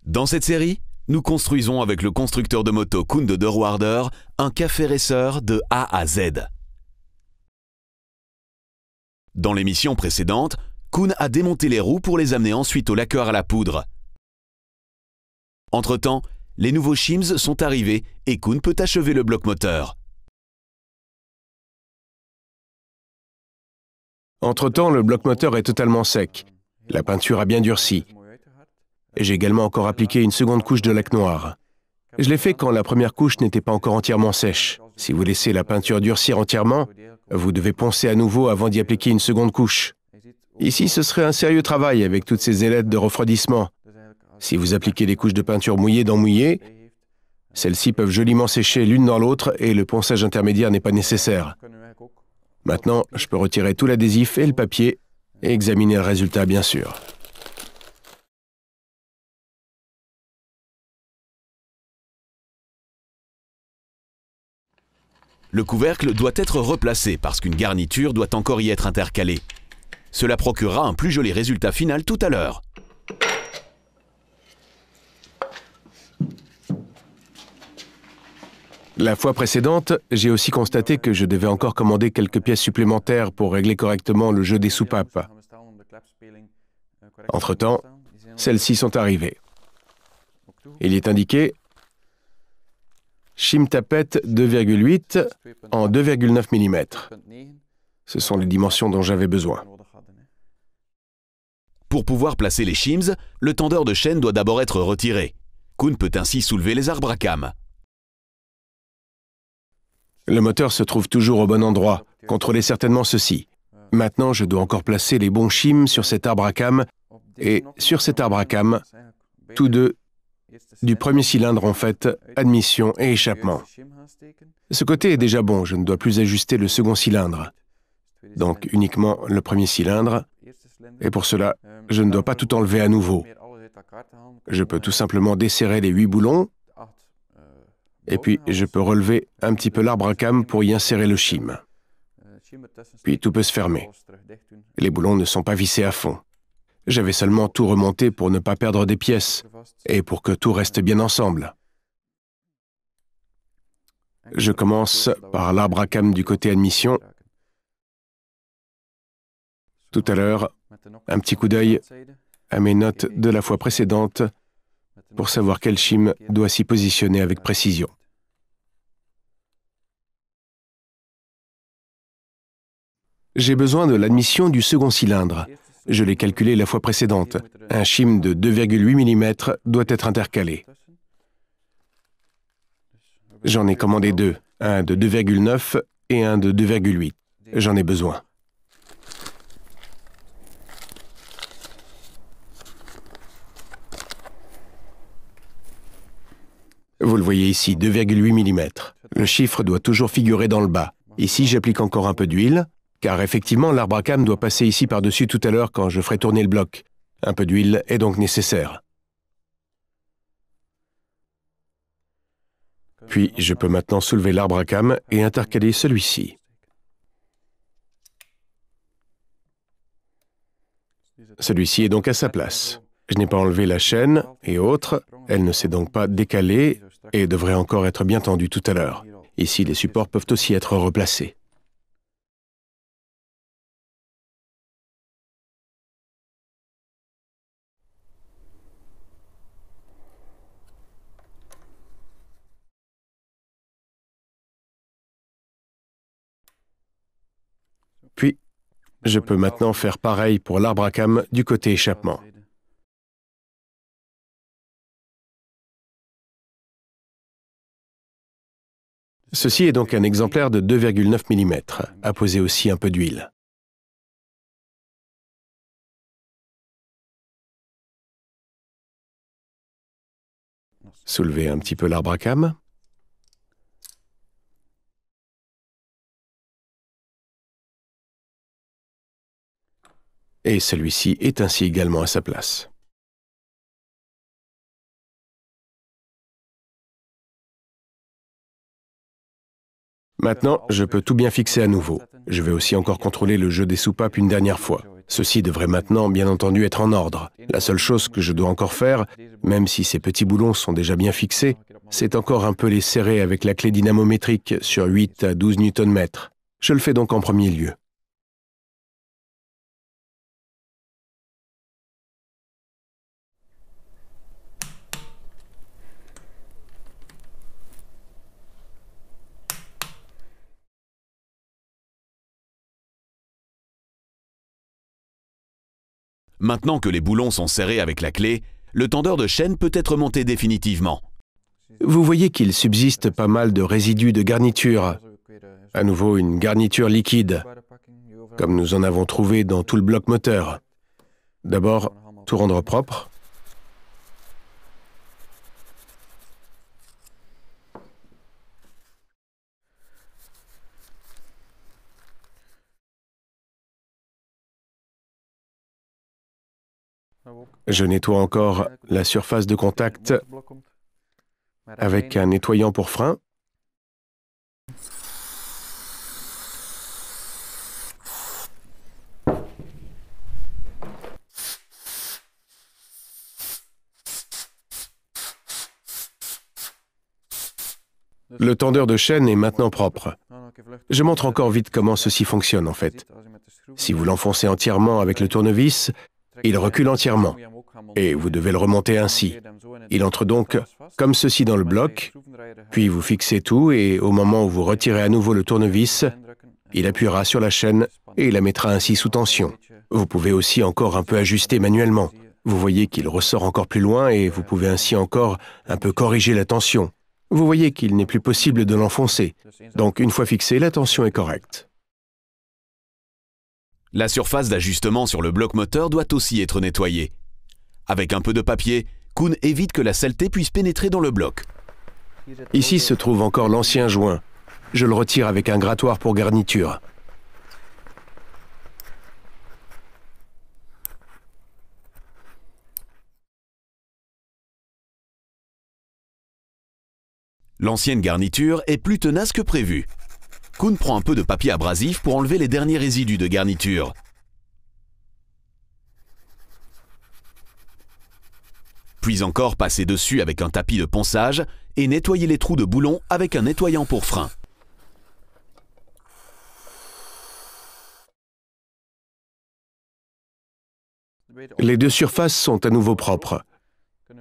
Dans cette série, nous construisons avec le constructeur de moto Koen de Deurwaarder un café racer de A à Z. Dans l'émission précédente, Koen a démonté les roues pour les amener ensuite au lacquer à la poudre. Entre-temps, les nouveaux shims sont arrivés et Koen peut achever le bloc moteur. Entre-temps, le bloc moteur est totalement sec. La peinture a bien durci. J'ai également encore appliqué une seconde couche de laque noire. Je l'ai fait quand la première couche n'était pas encore entièrement sèche. Si vous laissez la peinture durcir entièrement, vous devez poncer à nouveau avant d'y appliquer une seconde couche. Ici, ce serait un sérieux travail avec toutes ces ailettes de refroidissement. Si vous appliquez des couches de peinture mouillée dans mouillée, celles-ci peuvent joliment sécher l'une dans l'autre et le ponçage intermédiaire n'est pas nécessaire. Maintenant, je peux retirer tout l'adhésif et le papier et examiner le résultat, bien sûr. Le couvercle doit être replacé parce qu'une garniture doit encore y être intercalée. Cela procurera un plus joli résultat final tout à l'heure. La fois précédente, j'ai aussi constaté que je devais encore commander quelques pièces supplémentaires pour régler correctement le jeu des soupapes. Entre-temps, celles-ci sont arrivées. Il y est indiqué shim tapette 2,8 en 2,9 mm. Ce sont les dimensions dont j'avais besoin. Pour pouvoir placer les shims, le tendeur de chaîne doit d'abord être retiré. Koen peut ainsi soulever les arbres à cames. Le moteur se trouve toujours au bon endroit. Contrôlez certainement ceci. Maintenant, je dois encore placer les bons shims sur cet arbre à cames et sur cet arbre à cames, tous deux, du premier cylindre en fait, admission et échappement. Ce côté est déjà bon, je ne dois plus ajuster le second cylindre. Donc uniquement le premier cylindre, et pour cela, je ne dois pas tout enlever à nouveau. Je peux tout simplement desserrer les 8 boulons, et puis je peux relever un petit peu l'arbre à cames pour y insérer le shim. Puis tout peut se fermer. Les boulons ne sont pas vissés à fond. J'avais seulement tout remonté pour ne pas perdre des pièces, et pour que tout reste bien ensemble. Je commence par l'arbre à cames du côté admission. Tout à l'heure, un petit coup d'œil à mes notes de la fois précédente pour savoir quel shim doit s'y positionner avec précision. J'ai besoin de l'admission du second cylindre. Je l'ai calculé la fois précédente. Un shim de 2,8 mm doit être intercalé. J'en ai commandé deux, un de 2,9 et un de 2,8. J'en ai besoin. Vous le voyez ici, 2,8 mm. Le chiffre doit toujours figurer dans le bas. Ici, j'applique encore un peu d'huile, car effectivement, l'arbre à cames doit passer ici par-dessus tout à l'heure quand je ferai tourner le bloc. Un peu d'huile est donc nécessaire. Puis, je peux maintenant soulever l'arbre à cames et intercaler celui-ci. Celui-ci est donc à sa place. Je n'ai pas enlevé la chaîne et autres, elle ne s'est donc pas décalée et devrait encore être bien tendue tout à l'heure. Ici, les supports peuvent aussi être replacés. Puis, je peux maintenant faire pareil pour l'arbre à cames du côté échappement. Ceci est donc un exemplaire de 2,9 mm. Apposez aussi un peu d'huile. Soulevez un petit peu l'arbre à cames. Et celui-ci est ainsi également à sa place. Maintenant, je peux tout bien fixer à nouveau. Je vais aussi encore contrôler le jeu des soupapes une dernière fois. Ceci devrait maintenant, bien entendu, être en ordre. La seule chose que je dois encore faire, même si ces petits boulons sont déjà bien fixés, c'est encore un peu les serrer avec la clé dynamométrique sur 8 à 12 Nm. Je le fais donc en premier lieu. Maintenant que les boulons sont serrés avec la clé, le tendeur de chaîne peut être monté définitivement. Vous voyez qu'il subsiste pas mal de résidus de garniture. À nouveau, une garniture liquide, comme nous en avons trouvé dans tout le bloc moteur. D'abord, tout rendre propre. Je nettoie encore la surface de contact avec un nettoyant pour frein. Le tendeur de chaîne est maintenant propre. Je montre encore vite comment ceci fonctionne en fait. Si vous l'enfoncez entièrement avec le tournevis, il recule entièrement et vous devez le remonter ainsi. Il entre donc comme ceci dans le bloc, puis vous fixez tout et au moment où vous retirez à nouveau le tournevis, il appuiera sur la chaîne et il la mettra ainsi sous tension. Vous pouvez aussi encore un peu ajuster manuellement. Vous voyez qu'il ressort encore plus loin et vous pouvez ainsi encore un peu corriger la tension. Vous voyez qu'il n'est plus possible de l'enfoncer. Donc une fois fixé, la tension est correcte. La surface d'ajustement sur le bloc moteur doit aussi être nettoyée. Avec un peu de papier, Koen évite que la saleté puisse pénétrer dans le bloc. Ici se trouve encore l'ancien joint. Je le retire avec un grattoir pour garniture. L'ancienne garniture est plus tenace que prévu. Koen prend un peu de papier abrasif pour enlever les derniers résidus de garniture. Puis encore passer dessus avec un tapis de ponçage et nettoyer les trous de boulons avec un nettoyant pour frein. Les deux surfaces sont à nouveau propres.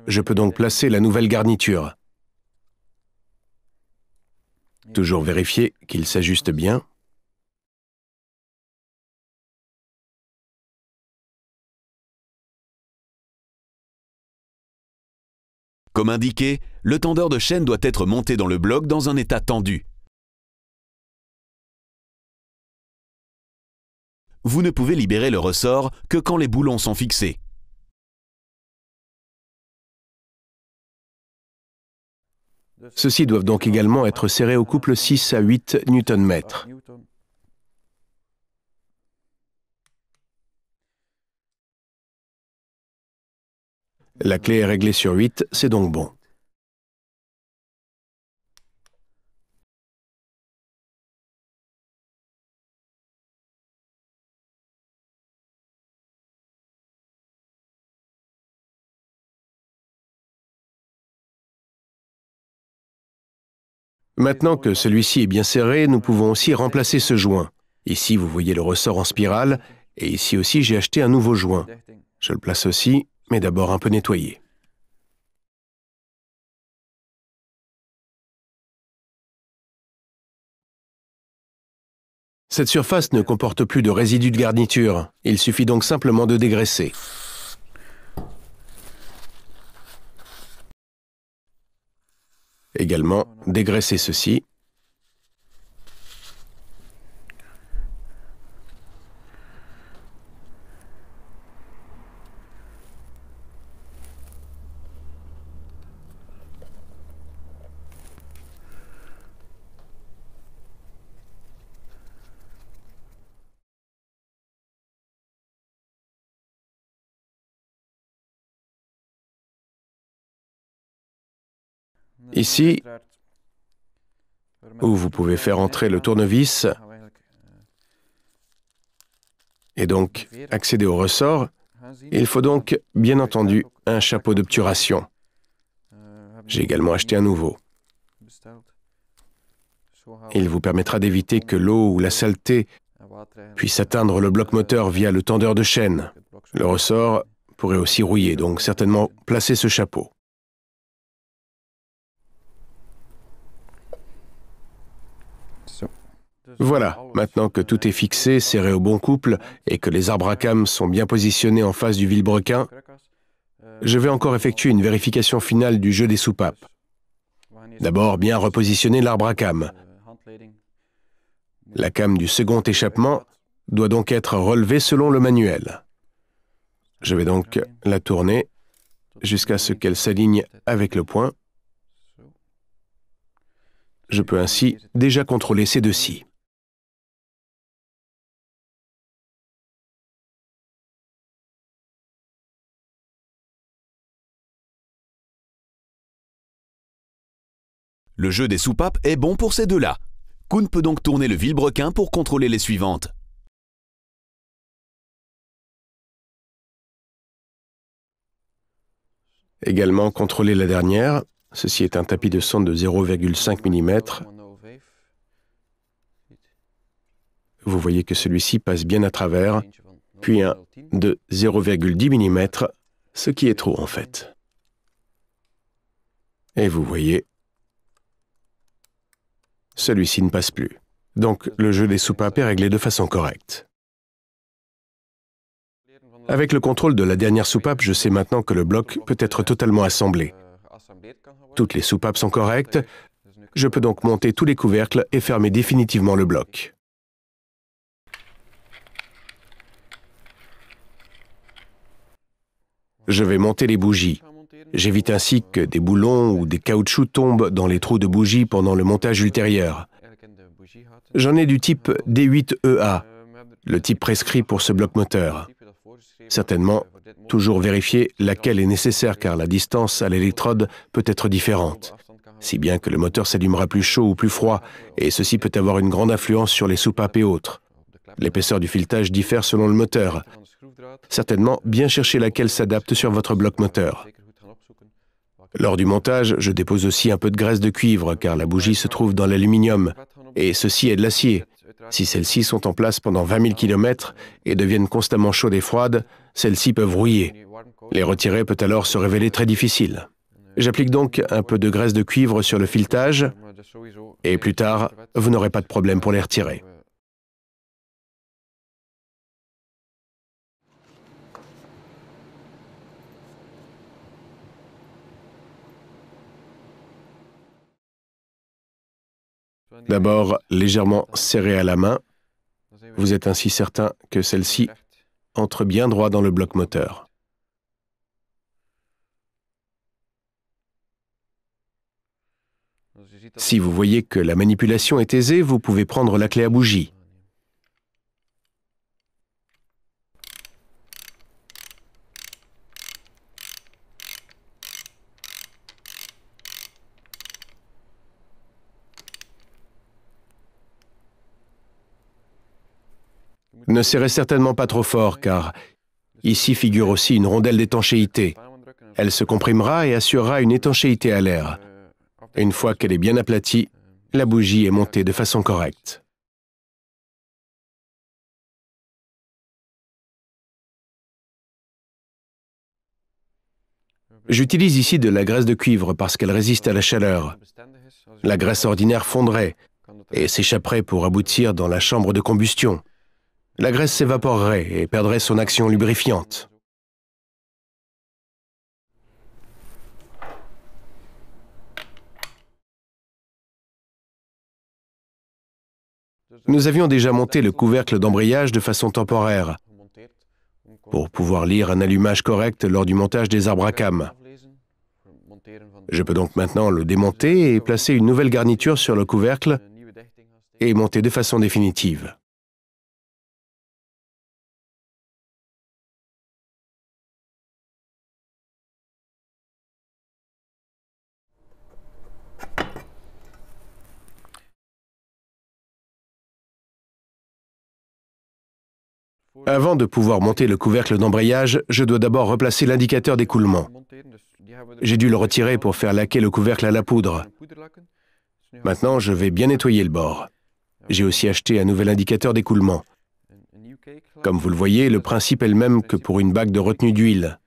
Je peux donc placer la nouvelle garniture. Toujours vérifier qu'il s'ajuste bien. Comme indiqué, le tendeur de chaîne doit être monté dans le bloc dans un état tendu. Vous ne pouvez libérer le ressort que quand les boulons sont fixés. Ceux-ci doivent donc également être serrés au couple 6 à 8 Nm. La clé est réglée sur 8, c'est donc bon. Maintenant que celui-ci est bien serré, nous pouvons aussi remplacer ce joint. Ici, vous voyez le ressort en spirale, et ici aussi, j'ai acheté un nouveau joint. Je le place aussi, mais d'abord un peu nettoyé. Cette surface ne comporte plus de résidus de garniture. Il suffit donc simplement de dégraisser. Également, dégraisser ceci. Ici, où vous pouvez faire entrer le tournevis, Et donc, accéder au ressort, il faut donc, bien entendu, un chapeau d'obturation. J'ai également acheté un nouveau. Il vous permettra d'éviter que l'eau ou la saleté puisse atteindre le bloc moteur via le tendeur de chaîne. Le ressort pourrait aussi rouiller, donc certainement placez ce chapeau. Voilà, maintenant que tout est fixé, serré au bon couple et que les arbres à cames sont bien positionnés en face du vilebrequin, je vais encore effectuer une vérification finale du jeu des soupapes. D'abord, bien repositionner l'arbre à cames. La came du second échappement doit donc être relevée selon le manuel. Je vais donc la tourner jusqu'à ce qu'elle s'aligne avec le point. Je peux ainsi déjà contrôler ces deux-ci. Le jeu des soupapes est bon pour ces deux-là. Koen peut donc tourner le vilebrequin pour contrôler les suivantes. Également contrôler la dernière. Ceci est un tapis de sonde de 0,5 mm. Vous voyez que celui-ci passe bien à travers, puis un de 0,10 mm, ce qui est trop en fait. Et vous voyez, celui-ci ne passe plus. Donc le jeu des soupapes est réglé de façon correcte. Avec le contrôle de la dernière soupape, je sais maintenant que le bloc peut être totalement assemblé. Toutes les soupapes sont correctes. Je peux donc monter tous les couvercles et fermer définitivement le bloc. Je vais monter les bougies. J'évite ainsi que des boulons ou des caoutchoucs tombent dans les trous de bougies pendant le montage ultérieur. J'en ai du type D8EA, le type prescrit pour ce bloc moteur. Certainement, toujours vérifier laquelle est nécessaire car la distance à l'électrode peut être différente, si bien que le moteur s'allumera plus chaud ou plus froid, et ceci peut avoir une grande influence sur les soupapes et autres. L'épaisseur du filetage diffère selon le moteur. Certainement, bien chercher laquelle s'adapte sur votre bloc moteur. Lors du montage, je dépose aussi un peu de graisse de cuivre, car la bougie se trouve dans l'aluminium, et ceci est de l'acier. Si celles-ci sont en place pendant 20 000 km et deviennent constamment chaudes et froides, celles-ci peuvent rouiller. Les retirer peut alors se révéler très difficile. J'applique donc un peu de graisse de cuivre sur le filetage, et plus tard, vous n'aurez pas de problème pour les retirer. D'abord, légèrement serré à la main, vous êtes ainsi certain que celle-ci entre bien droit dans le bloc moteur. Si vous voyez que la manipulation est aisée, vous pouvez prendre la clé à bougie. Ne serrez certainement pas trop fort, car ici figure aussi une rondelle d'étanchéité. Elle se comprimera et assurera une étanchéité à l'air. Une fois qu'elle est bien aplatie, la bougie est montée de façon correcte. J'utilise ici de la graisse de cuivre parce qu'elle résiste à la chaleur. La graisse ordinaire fondrait et s'échapperait pour aboutir dans la chambre de combustion. La graisse s'évaporerait et perdrait son action lubrifiante. Nous avions déjà monté le couvercle d'embrayage de façon temporaire pour pouvoir lire un allumage correct lors du montage des arbres à cames. Je peux donc maintenant le démonter et placer une nouvelle garniture sur le couvercle et monter de façon définitive. Avant de pouvoir monter le couvercle d'embrayage, je dois d'abord replacer l'indicateur d'écoulement. J'ai dû le retirer pour faire laquer le couvercle à la poudre. Maintenant, je vais bien nettoyer le bord. J'ai aussi acheté un nouvel indicateur d'écoulement. Comme vous le voyez, le principe est le même que pour une bague de retenue d'huile.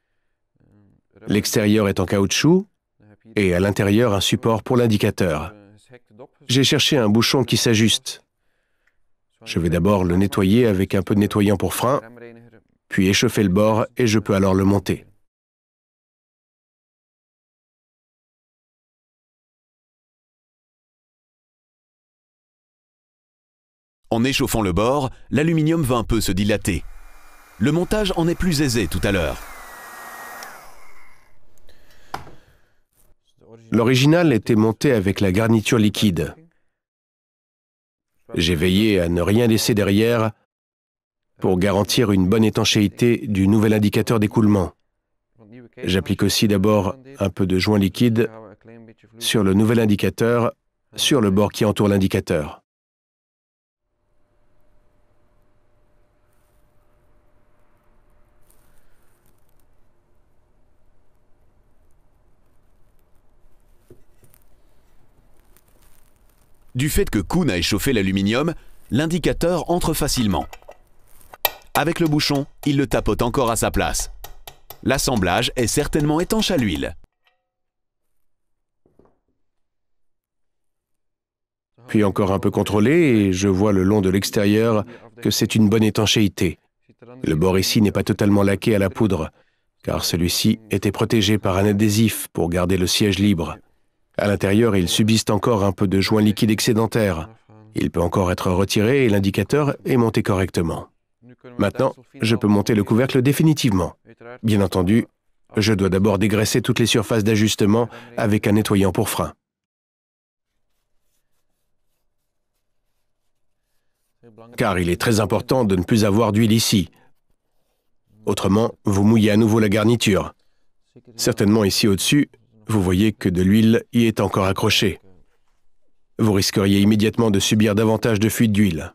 L'extérieur est en caoutchouc et à l'intérieur un support pour l'indicateur. J'ai cherché un bouchon qui s'ajuste. Je vais d'abord le nettoyer avec un peu de nettoyant pour frein, puis échauffer le bord et je peux alors le monter. En échauffant le bord, l'aluminium va un peu se dilater. Le montage en est plus aisé tout à l'heure. L'original était monté avec la garniture liquide. J'ai veillé à ne rien laisser derrière pour garantir une bonne étanchéité du nouvel indicateur d'écoulement. J'applique aussi d'abord un peu de joint liquide sur le nouvel indicateur, sur le bord qui entoure l'indicateur. Du fait que Koen a échauffé l'aluminium, l'indicateur entre facilement. Avec le bouchon, il le tapote encore à sa place. L'assemblage est certainement étanche à l'huile. Puis encore un peu contrôlé et je vois le long de l'extérieur que c'est une bonne étanchéité. Le bord ici n'est pas totalement laqué à la poudre, car celui-ci était protégé par un adhésif pour garder le siège libre. À l'intérieur, il subsiste encore un peu de joint liquide excédentaire. Il peut encore être retiré et l'indicateur est monté correctement. Maintenant, je peux monter le couvercle définitivement. Bien entendu, je dois d'abord dégraisser toutes les surfaces d'ajustement avec un nettoyant pour frein. Car il est très important de ne plus avoir d'huile ici. Autrement, vous mouillez à nouveau la garniture. Certainement ici au-dessus, vous voyez que de l'huile y est encore accrochée. Vous risqueriez immédiatement de subir davantage de fuite d'huile.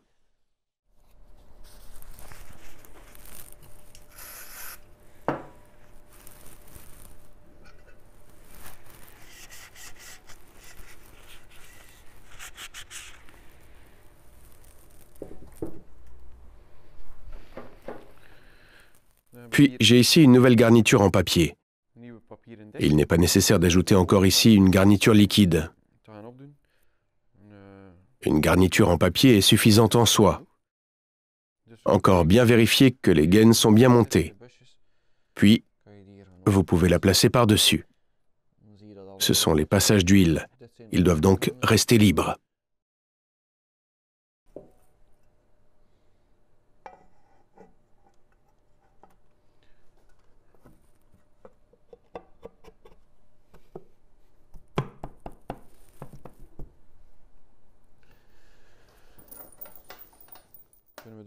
Puis, j'ai ici une nouvelle garniture en papier. Il n'est pas nécessaire d'ajouter encore ici une garniture liquide. Une garniture en papier est suffisante en soi. Encore bien vérifier que les gaines sont bien montées. Puis, vous pouvez la placer par-dessus. Ce sont les passages d'huile. Ils doivent donc rester libres.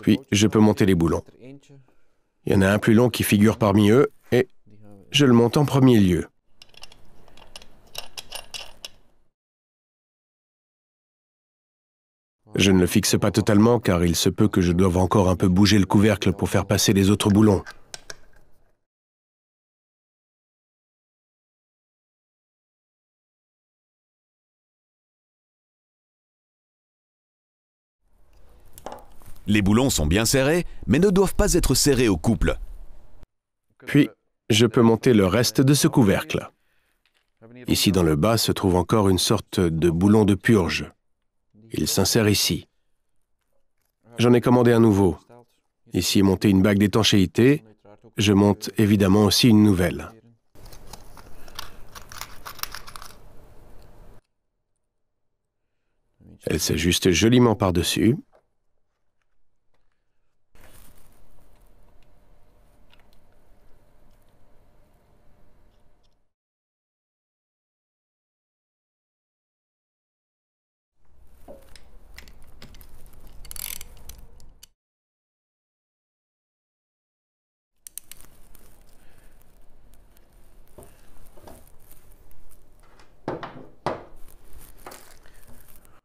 Puis, je peux monter les boulons. Il y en a un plus long qui figure parmi eux et je le monte en premier lieu. Je ne le fixe pas totalement car il se peut que je doive encore un peu bouger le couvercle pour faire passer les autres boulons. Les boulons sont bien serrés, mais ne doivent pas être serrés au couple. Puis, je peux monter le reste de ce couvercle. Ici dans le bas se trouve encore une sorte de boulon de purge. Il s'insère ici. J'en ai commandé un nouveau. Ici est montée une bague d'étanchéité. Je monte évidemment aussi une nouvelle. Elle s'ajuste joliment par-dessus.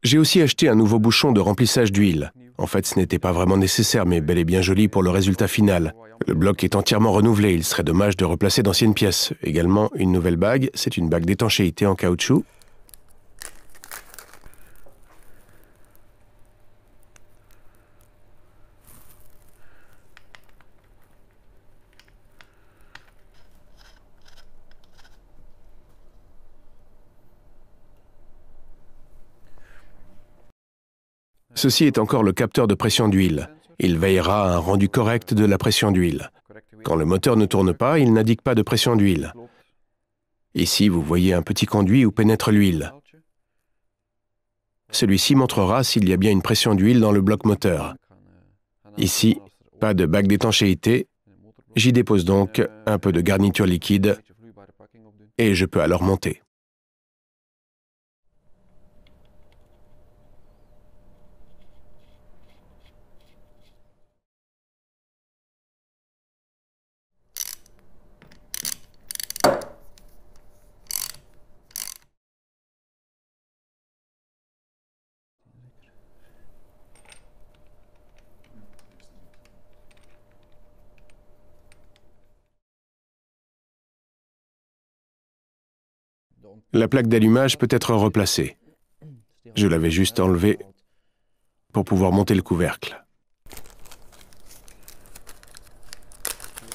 J'ai aussi acheté un nouveau bouchon de remplissage d'huile. En fait, ce n'était pas vraiment nécessaire, mais bel et bien joli pour le résultat final. Le bloc est entièrement renouvelé, il serait dommage de replacer d'anciennes pièces. Également, une nouvelle bague, c'est une bague d'étanchéité en caoutchouc. Ceci est encore le capteur de pression d'huile. Il veillera à un rendu correct de la pression d'huile. Quand le moteur ne tourne pas, il n'indique pas de pression d'huile. Ici, vous voyez un petit conduit où pénètre l'huile. Celui-ci montrera s'il y a bien une pression d'huile dans le bloc moteur. Ici, pas de bague d'étanchéité. J'y dépose donc un peu de garniture liquide et je peux alors monter. La plaque d'allumage peut être replacée. Je l'avais juste enlevée pour pouvoir monter le couvercle.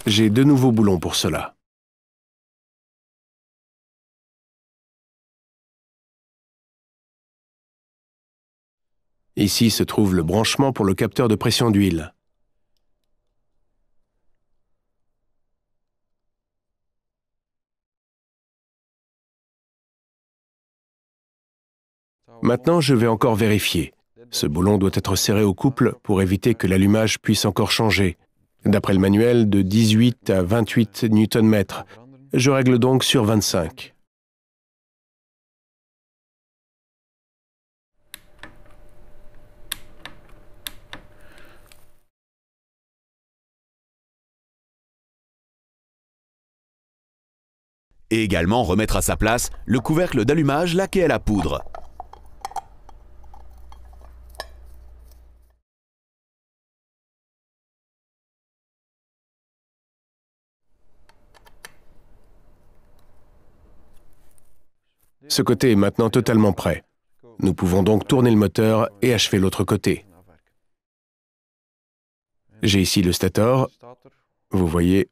J'ai 2 nouveaux boulons pour cela. Ici se trouve le branchement pour le capteur de pression d'huile. Maintenant, je vais encore vérifier. Ce boulon doit être serré au couple pour éviter que l'allumage puisse encore changer. D'après le manuel, de 18 à 28 Nm. Je règle donc sur 25. Et également remettre à sa place le couvercle d'allumage laqué à la poudre. Ce côté est maintenant totalement prêt. Nous pouvons donc tourner le moteur et achever l'autre côté. J'ai ici le stator. Vous voyez,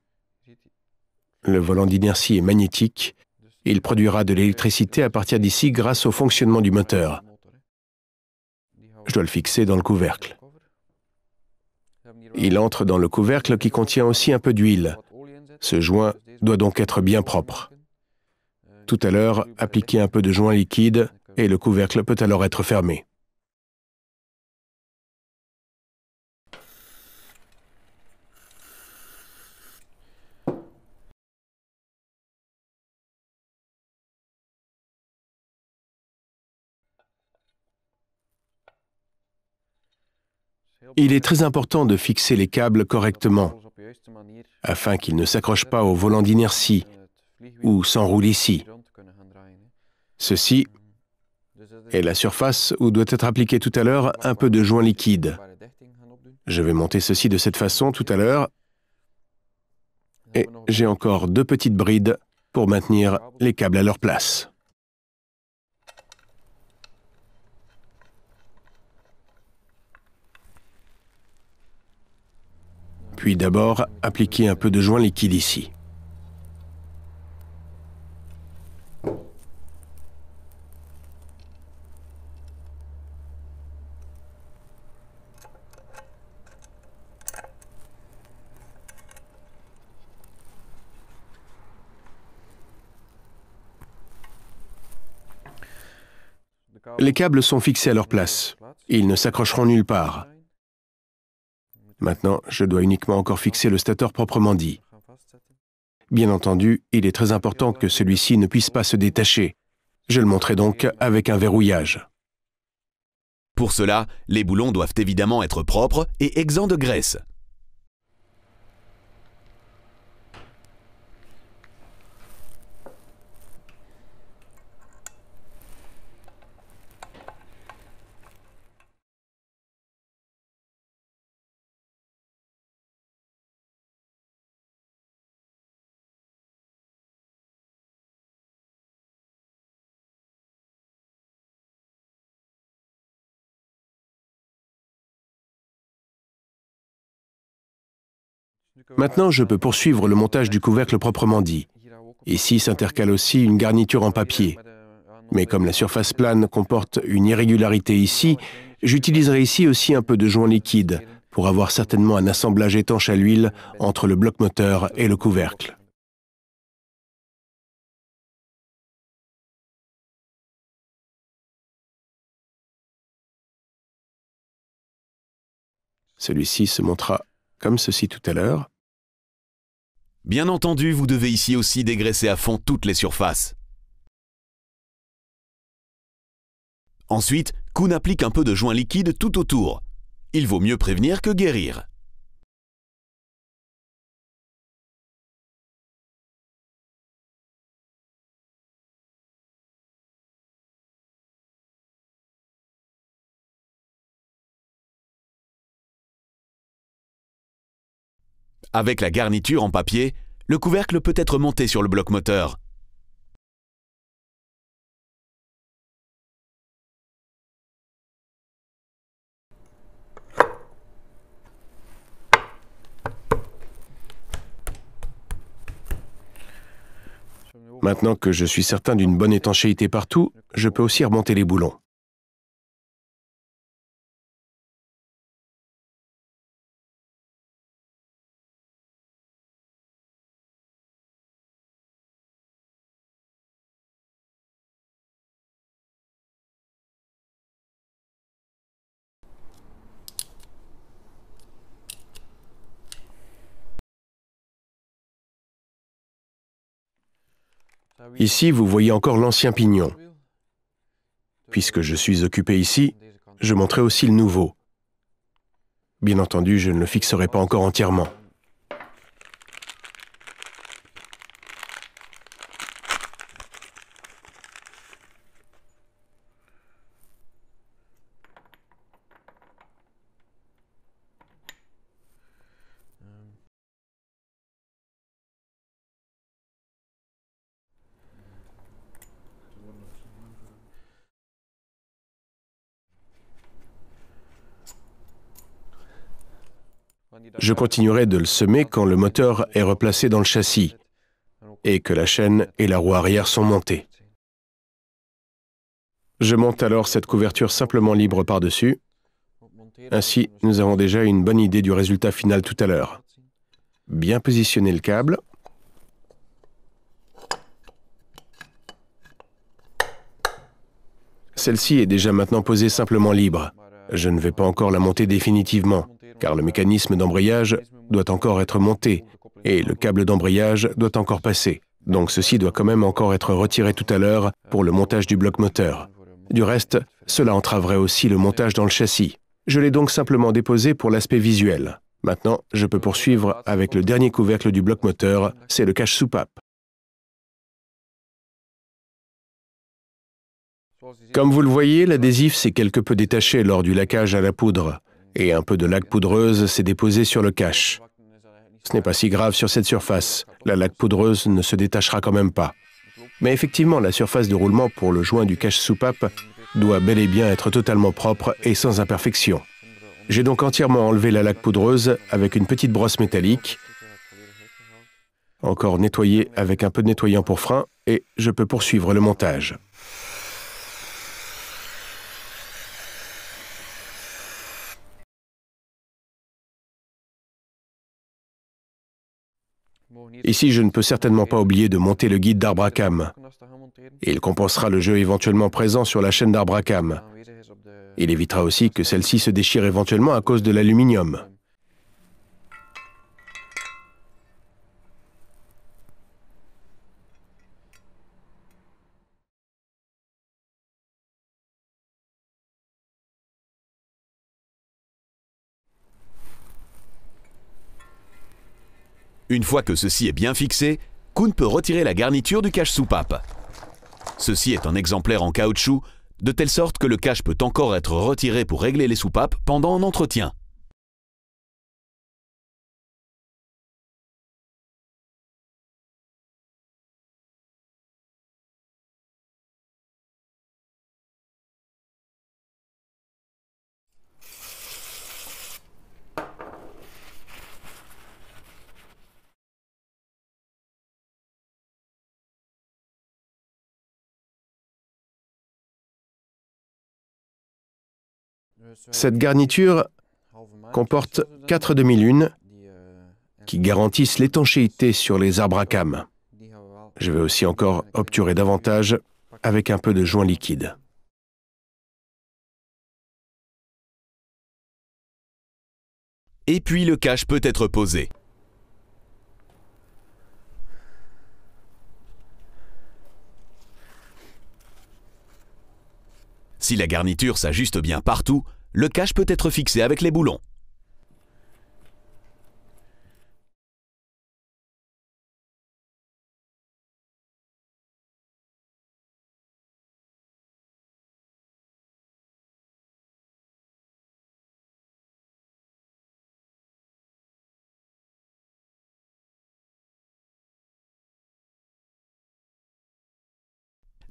le volant d'inertie est magnétique. Il produira de l'électricité à partir d'ici grâce au fonctionnement du moteur. Je dois le fixer dans le couvercle. Il entre dans le couvercle qui contient aussi un peu d'huile. Ce joint doit donc être bien propre. Tout à l'heure, appliquez un peu de joint liquide et le couvercle peut alors être fermé. Il est très important de fixer les câbles correctement afin qu'ils ne s'accrochent pas au volant d'inertie ou s'enroulent ici. Ceci est la surface où doit être appliqué tout à l'heure un peu de joint liquide. Je vais monter ceci de cette façon tout à l'heure. Et j'ai encore 2 petites brides pour maintenir les câbles à leur place. Puis d'abord, appliquer un peu de joint liquide ici. Les câbles sont fixés à leur place. Ils ne s'accrocheront nulle part. Maintenant, je dois uniquement encore fixer le stator proprement dit. Bien entendu, il est très important que celui-ci ne puisse pas se détacher. Je le montrerai donc avec un verrouillage. Pour cela, les boulons doivent évidemment être propres et exempts de graisse. Maintenant, je peux poursuivre le montage du couvercle proprement dit. Ici s'intercale aussi une garniture en papier. Mais comme la surface plane comporte une irrégularité ici, j'utiliserai ici aussi un peu de joint liquide pour avoir certainement un assemblage étanche à l'huile entre le bloc moteur et le couvercle. Celui-ci se montra comme ceci tout à l'heure. Bien entendu, vous devez ici aussi dégraisser à fond toutes les surfaces. Ensuite, Koen applique un peu de joint liquide tout autour. Il vaut mieux prévenir que guérir. Avec la garniture en papier, le couvercle peut être monté sur le bloc moteur. Maintenant que je suis certain d'une bonne étanchéité partout, je peux aussi remonter les boulons. Ici, vous voyez encore l'ancien pignon. Puisque je suis occupé ici, je montrerai aussi le nouveau. Bien entendu, je ne le fixerai pas encore entièrement. Je continuerai de le semer quand le moteur est replacé dans le châssis et que la chaîne et la roue arrière sont montées. Je monte alors cette couverture simplement libre par-dessus. Ainsi, nous avons déjà une bonne idée du résultat final tout à l'heure. Bien positionner le câble. Celle-ci est déjà maintenant posée simplement libre. Je ne vais pas encore la monter définitivement, car le mécanisme d'embrayage doit encore être monté et le câble d'embrayage doit encore passer. Donc ceci doit quand même encore être retiré tout à l'heure pour le montage du bloc moteur. Du reste, cela entraverait aussi le montage dans le châssis. Je l'ai donc simplement déposé pour l'aspect visuel. Maintenant, je peux poursuivre avec le dernier couvercle du bloc moteur, c'est le cache-soupape. Comme vous le voyez, l'adhésif s'est quelque peu détaché lors du laquage à la poudre, et un peu de laque poudreuse s'est déposé sur le cache. Ce n'est pas si grave sur cette surface, la laque poudreuse ne se détachera quand même pas. Mais effectivement, la surface de roulement pour le joint du cache-soupape doit bel et bien être totalement propre et sans imperfection. J'ai donc entièrement enlevé la laque poudreuse avec une petite brosse métallique, encore nettoyée avec un peu de nettoyant pour frein, et je peux poursuivre le montage. Ici, je ne peux certainement pas oublier de monter le guide d'arbre à cames. Il compensera le jeu éventuellement présent sur la chaîne d'arbre à cames. Il évitera aussi que celle-ci se déchire éventuellement à cause de l'aluminium. Une fois que ceci est bien fixé, Koen peut retirer la garniture du cache-soupape. Ceci est un exemplaire en caoutchouc, de telle sorte que le cache peut encore être retiré pour régler les soupapes pendant un entretien. Cette garniture comporte 4 demi-lunes qui garantissent l'étanchéité sur les arbres à cames. Je vais aussi encore obturer davantage avec un peu de joint liquide. Et puis le cache peut être posé. Si la garniture s'ajuste bien partout, le cache peut être fixé avec les boulons.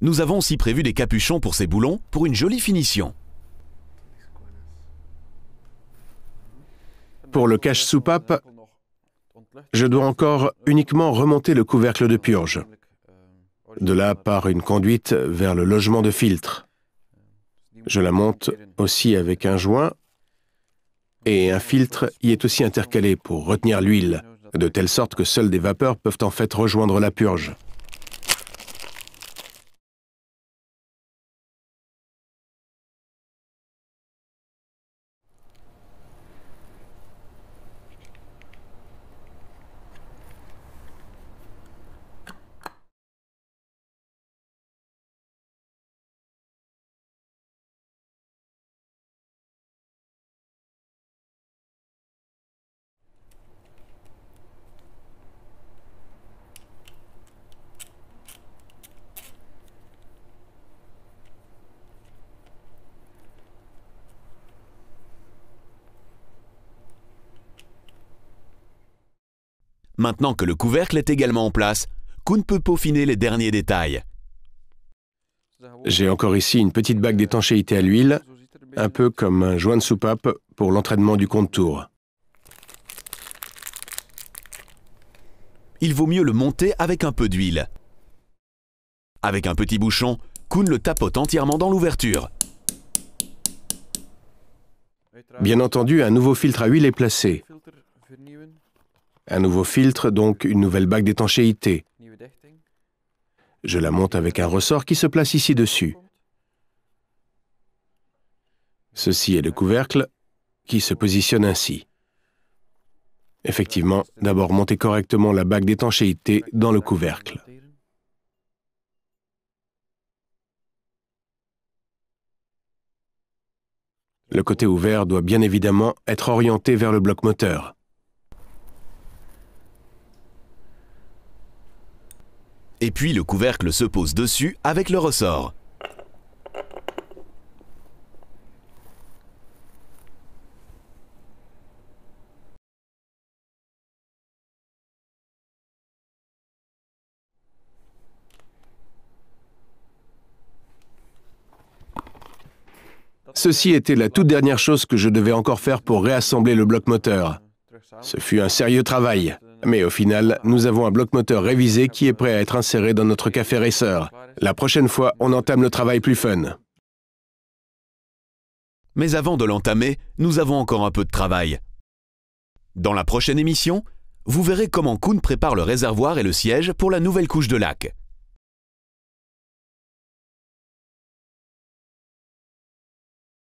Nous avons aussi prévu des capuchons pour ces boulons pour une jolie finition. Pour le cache-soupape, je dois encore uniquement remonter le couvercle de purge. De là part une conduite vers le logement de filtre. Je la monte aussi avec un joint et un filtre y est aussi intercalé pour retenir l'huile, de telle sorte que seules des vapeurs peuvent en fait rejoindre la purge. Maintenant que le couvercle est également en place, Koen peut peaufiner les derniers détails. J'ai encore ici une petite bague d'étanchéité à l'huile, un peu comme un joint de soupape pour l'entraînement du contour. Il vaut mieux le monter avec un peu d'huile. Avec un petit bouchon, Koen le tapote entièrement dans l'ouverture. Bien entendu, un nouveau filtre à huile est placé. Un nouveau filtre, donc une nouvelle bague d'étanchéité. Je la monte avec un ressort qui se place ici dessus. Ceci est le couvercle qui se positionne ainsi. Effectivement, d'abord monter correctement la bague d'étanchéité dans le couvercle. Le côté ouvert doit bien évidemment être orienté vers le bloc moteur. Et puis le couvercle se pose dessus avec le ressort. Ceci était la toute dernière chose que je devais encore faire pour réassembler le bloc moteur. Ce fut un sérieux travail. Mais au final, nous avons un bloc moteur révisé qui est prêt à être inséré dans notre café racer. La prochaine fois, on entame le travail plus fun. Mais avant de l'entamer, nous avons encore un peu de travail. Dans la prochaine émission, vous verrez comment Koen prépare le réservoir et le siège pour la nouvelle couche de lac.